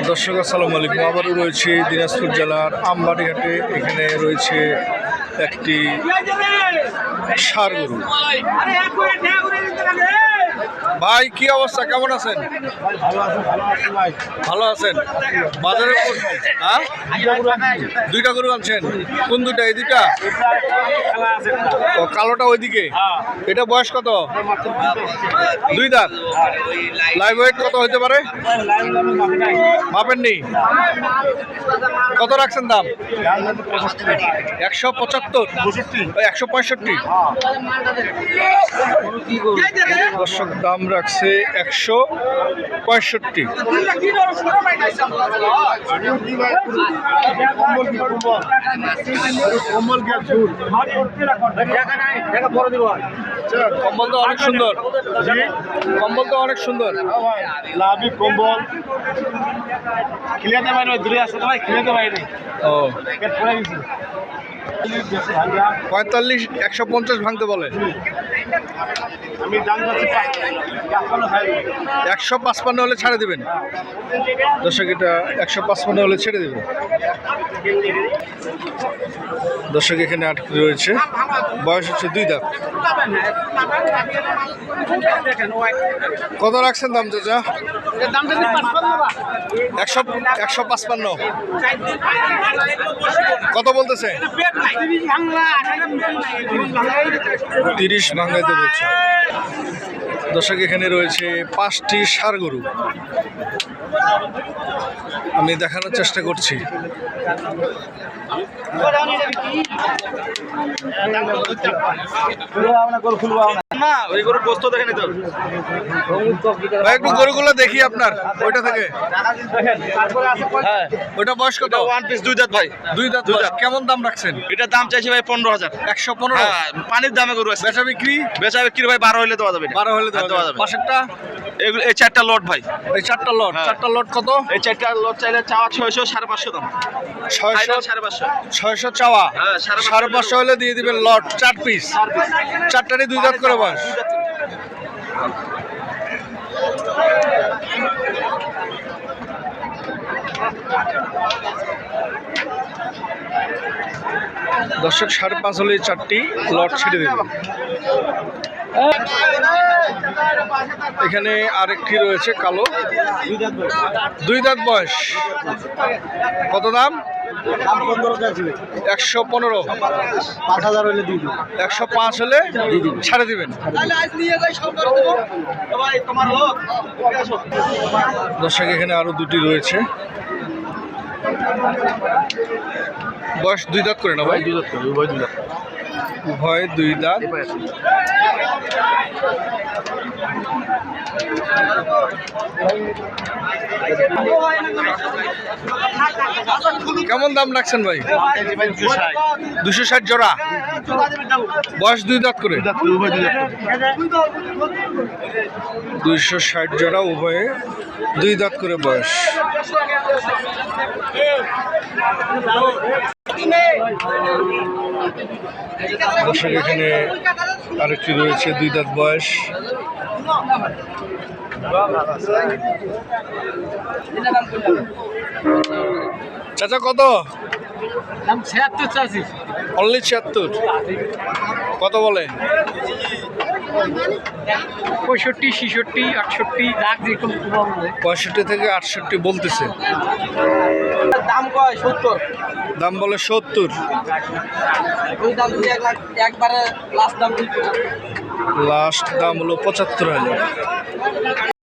দর্শক আসসালামু আলাইকুম। আবারও রয়েছে দিনাজপুর জেলার আমবাড়িহাটে। এখানে রয়েছে একটি ষাঁড় গরু। ভাই কি অবস্থা, কেমন আছেন? ভালো আছেন? বাজারে হ্যাঁ দুইটা গরু আনছেন? কোন দুইটা? এই দুইটা? ও কালোটা ওইদিকে। এটা বয়স কত? দুই দাঁত। লাইভ ওয়েট কত হতে পারে? মাপেননি? কত রাখছেন দাম? 175, 165। দর্শক দাম রাখছে 165। কম্বল তো অনেক সুন্দর, কম্বল তো অনেক সুন্দর। লাভি কম্বল খিলাতে পারে দূরে আসতে ভাই, খিলাতে পারে। ও পেট পড়ে গেছে। 45, 150 ভাঙতে বলে। আমি দাম যাচ্ছি 155 হলে ছাড়ে দেবেন। দর্শক এটা 155 হলে ছেড়ে দেবেন। দর্শক এখানে আটকে রয়েছে, বয়স হচ্ছে 2 দাঁত। কত রাখছেন দাম চাচা? 155। কত বলতেছে? 30 ভাঙাইতে বলছে। দর্শক এখানে রয়েছে 5টি ষাঁড় গরু, আমি দেখানোর চেষ্টা করছি। একটু গরুগুলো দেখি আপনার ওইটা থেকে। ওইটা বয়স কত? ওয়ান পিস 2 দাঁত ভাই। 2 দাঁত। কেমন দাম রাখছেন? এটা দাম চাইছি ভাই 15,000। 115। পানির দামে গরু আছে। বেচা বিক্রি ভাই 12 হইলে দেওয়া যাবে। 12 হলে দেওয়া যাবে। পাশেরটা এই 4টা লট ভাই। এই 4টা লট। 4টা লট কত? এই 4টা লট চাইলে চাওয়া 600, 550 দাম। 600, 550। 600 চাওয়া। হ্যাঁ, 550 হলে দিয়ে দিবেন লট 4 পিস। 4টারই 2 দাঁত করে বয়স। দর্শক 5.5 হলে 4টি লট ছেড়ে দেবে। এখানে আরেকটি রয়েছে কালো, 2 দাঁত বয়স। কত দাম? 115। 5,000 হইলে দিয়ে দিই। 105 হলে ছাড়ে দিবেন। দর্শক এখানে আরো 2টি রয়েছে, বয়স 2 দাঁত করে না ভাই? 2 দাঁত করে, উভয় 2 দাঁত। উভয় 2 দাঁত। কেমন দাম রাখছেন ভাই? 260 জোড়া। বয়স 2 দাঁত করে। 260 জোড়া, উভয়ে 2 দাঁত করে বয়স। দর্শক এখানে আরেকটি রয়েছে 2 দাঁত বয়স। চাচা কত? দাম 76 চাইছি। অনলি 76। কত বলে? 65, 66, 68 লাখ যেরকম। 65 থেকে 68 বলতেছে। দাম কয় 70। দাম বলে 70। ওই দাম দিয়ে 1 লাখ একবারে লাস্ট দাম। লাস্ট দাম হলো 75,000।